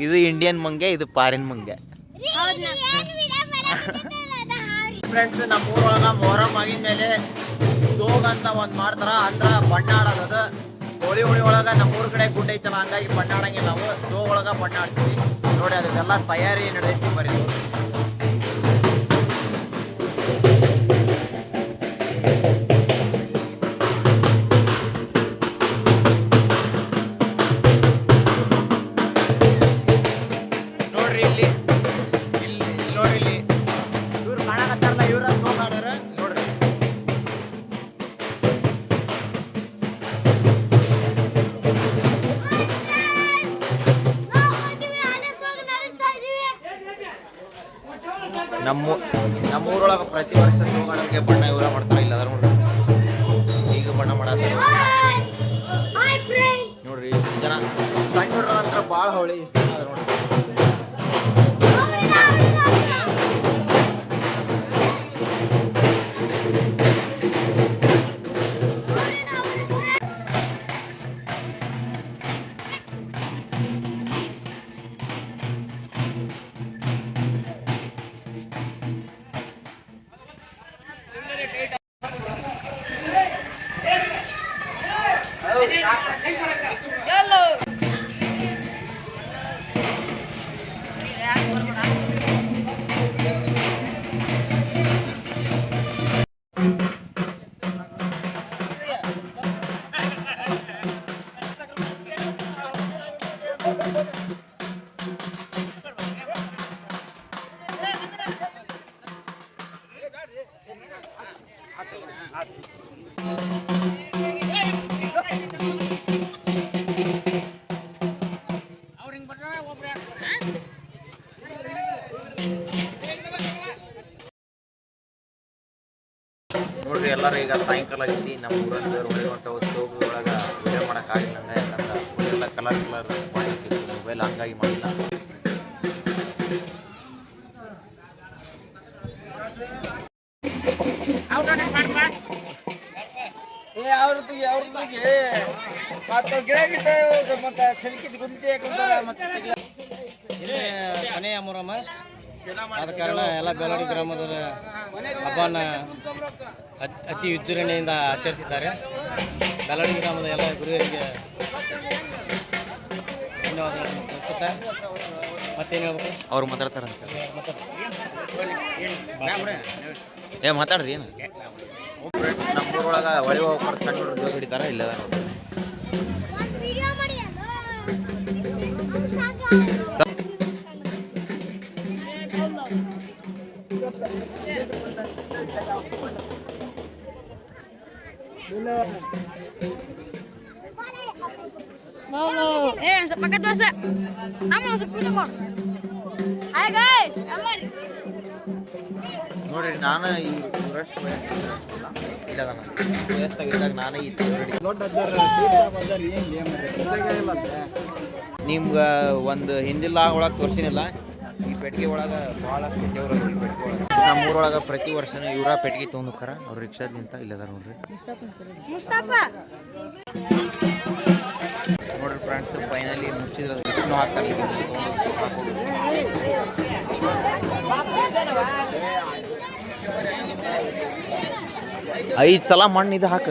ಇದು ಇಂಡಿಯನ್ ಮಂಗೆ, ಇದು foreign ಮಂಗೆ. Friends, ನಮ್ಮ ಊರೊಳಗೆ ಮೊಹರಂ ಆಗಿದ ಮೇಲೆ ಸೋಗ್ ಅಂತ ಒಂದು ಮಾಡ್ತಾರ, ಅಂದ್ರೆ ಬಣ್ಣ ಆಡೋದು. ಹೋಳಿ ಒಳಗೆ ನಮ್ಮೂರ ಕಡೆ ಗುಡ್ಡ ಐತಲ್ಲ, ಹಂಗಾಗಿ ಬಣ್ಣ ಆಡಂಗಿಲ್ಲ. ನಾವು ಸೋಗ್ ಒಳಗೆ ಬಣ್ಣ ಆಡ್ತೀವಿ ನೋಡಿ. ಅದಕ್ಕೆಲ್ಲ ತಯಾರಿ ನಡೆದೈತಿ ಬರೀ. ನಮ್ಮೂರೊಳಗೆ ಪ್ರತಿ ವರ್ಷ ಸೋಗಾಡೋಕ್ಕೆ ಬಣ್ಣ ಇವರ ಮಾಡ್ತಾರೆ. ಇಲ್ಲ ಅದ್ರ ನೋಡ್ರಿ, ಈಗ ಬಣ್ಣ ಮಾಡತ್ತಾರೆ ನೋಡ್ರಿ. ಇಷ್ಟು ಜನ ಸಣ್ಣ ಹುಡುಗರ ಹತ್ರ ಭಾಳ ಹೋಳಿ ಇಷ್ಟ ನೋಡ್ರಿ. ನೋಡ್ರಿ, ಎಲ್ಲರೂ ಈಗ ಸಾಯಂಕಾಲ ಐತಿ. ನಮ್ಮ ಊರಲ್ಲಿ ಹೊಳೆ ಹೊಂಟವು ಸೋಗು ಒಳಗೆ ವಿಡಿಯೋ ಮಾಡೋಕ್ಕಾಗಿಲ್ಲ. ಯಾಕಂದ್ರೆ ಎಲ್ಲ ಕಲರ್ ಮಾಡಿರ್ತಿತ್ತು ಮೊಬೈಲ್, ಹಂಗಾಗಿ ಮಾಡಿಲ್ಲ. ಕೊನೆಯ ಮೊಹರಂ ಆದ ಕಾರಣ ಎಲ್ಲ ಬೆಳವಡಿ ಗ್ರಾಮದ ಹಬ್ಬನ ಅತಿ ವಿಜೃಂಭಣೆಯಿಂದ ಆಚರಿಸಿದ್ದಾರೆ. ಬೆಳವಡಿ ಗ್ರಾಮದ ಎಲ್ಲ ಗುರುವರಿಗೆ ಧನ್ಯವಾದಗಳನ್ನು ತಿಳಿಸುತ್ತಾ ಮತ್ತೇನು ಹೇಳ್ಬೇಕು? ಅವ್ರು ಮಾತಾಡ್ತಾರಂತ. ಮಾತಾಡ್ರಿ ಏನು? ನಮ್ಮೂರೊಳಗೆ ಹೊಳೆ ಹೋಗ್ಬಾರ್ದು, ಸಣ್ಣ ಹುಡುಗರು ಹಿಡಿತಾರ. ಇಲ್ಲ pakai dosa. Nama langsung punya kok. Hai guys, aman. ನೋಡ್ರಿ, ನಾನು ಈ ಊರಷ್ಟು ಇಲ್ಲ ವಯಸ್ಸಾಗಿದ್ದಾಗ ನಾನು ಈ ನಿಮ್ಗೆ ಒಂದು ಹಿಂದಿಲ್ಲ ಒಳಗೆ ತೋರಿಸಿನಿಲ್ಲ. ಈ ಪೆಟ್ಟಿಗೆ ಒಳಗೆ ಭಾಳಷ್ಟು ದೇವ್ರು ಈ ಪೆಟ್ಟಿಗೆ ಒಳಗೆ. ನಮ್ಮೂರೊಳಗೆ ಪ್ರತಿ ವರ್ಷನೂ ಇವರ ಪೆಟ್ಟಿಗೆ ತೊಗೊಂಡ್ಕಾರ. ಅವ್ರು ರಿಕ್ಷಾದ ನಿಂತ ಇಲ್ಲದ ನೋಡ್ರಿ. ನೋಡ್ರಿ ಫ್ರೆಂಡ್ಸ್, ಫೈನಲಿ ಮುಚ್ಚಿದ್ರೆ ವಿಷ್ಣು ಹಾಕ್ತಾರೆ. ಐದು ಸಲ ಮಣ್ಣು ಇದು ಹಾಕ.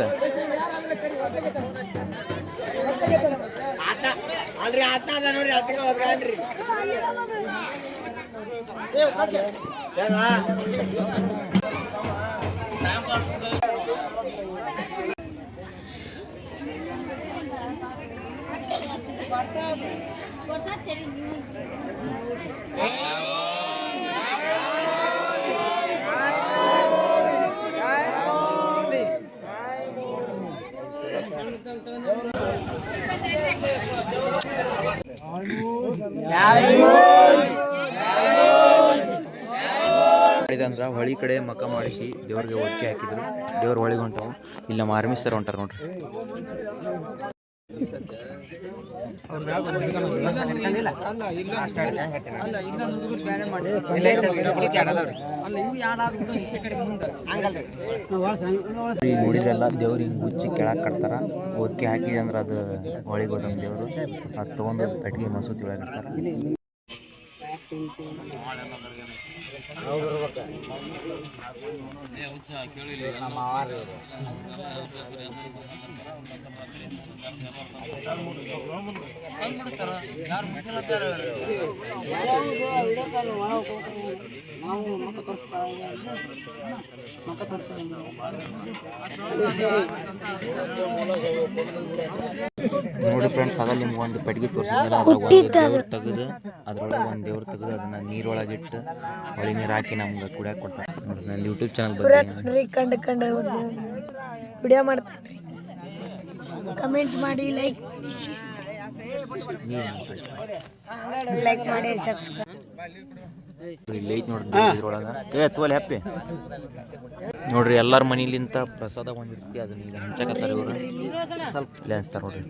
ಮಾಡಿದಂದ್ರೆ ಹೊಳಿ ಕಡೆ ಮಕ ಮಾಡಿಸಿ ದೇವ್ರಿಗೆ ಒಟ್ಟಿಗೆ ಹಾಕಿದ್ರು. ದೇವ್ರ ಹೊಳಿಗೆ ಹೊಂಟವು. ಇಲ್ಲ ಮಾರ್ಮಿಸ್ತಾರೆ ಹೊಂಟಾರ ನೋಡ್ರಿ. ಈಗ ನೋಡಿದ್ರೆಲ್ಲ ದೇವ್ರಿಗೆ ಗುಚ್ಚಿ ಕೆಳಗೆ ಕಟ್ತಾರ ಒಕ್ಕಿ ಹಾಕಿದೆ ಅಂದ್ರೆ ಅದು ಒಳಗೆ ಹೋದಂಗೆ ದೇವರು ಅದು ತೊಗೊಂಡು ಪೆಟ್ಟಿಗೆ ಮಸೂತಿ ಒಳಗೆ ಇಡ್ತಾರೆ. ನೋಡಿ ಫ್ರೆಂಡ್ಸ್, ಆಗ ನಿಮ್ಗೆ ಒಂದು ಪೆಟ್ಟಿಗೆ ತೋರಿಸಿದ್ರೆ ಒಂದು ದೇವ್ರು ತೆಗೆದು ಅದ್ರೊಳಗೆ ಒಂದು ದೇವ್ರು ತೆಗೆದು ಅದನ್ನು ನೀರೊಳಗಿಟ್ಟು ಹೊಳಿ ನೀರು ಹಾಕಿ ನಮ್ಗೆ ಕುಡಿಯೋಕೆ ಕೊಡ್ತಾರೆ. ನೋಡಿ ನನ್ನ ಯೂಟ್ಯೂಬ್ ಚಾನಲ್ ಬಗ್ಗೆ ಕಂಡು ವಿಡಿಯೋ ಮಾಡ್ತಾನೆ. ಕಮೆಂಟ್ ಮಾಡಿ, ಲೈಕ್ ಮಾಡಿ, ಲೈಕ್ ಮಾಡಿ, ಸಬ್ಸ್ಕ್ರೈಬ್. ಇಲ್ಲಿ ಐತೆ ನೋಡ್ರಿ ಇದ್ರೊಳಗೆ ತೋಲ್ ಹ್ಯಾಪಿ ನೋಡ್ರಿ. ಎಲ್ಲರ ಮನೇಲಿಂತ ಪ್ರಸಾದ ಒಂದಿರ್ತಿ ಅದನ್ನ ಈಗ ಹಂಚಕತ್ತಾರ ಇವರು. ಸ್ವಲ್ಪ ಇಲ್ಲಿ ಹಂಚ್ತಾರ ನೋಡ್ರಿ.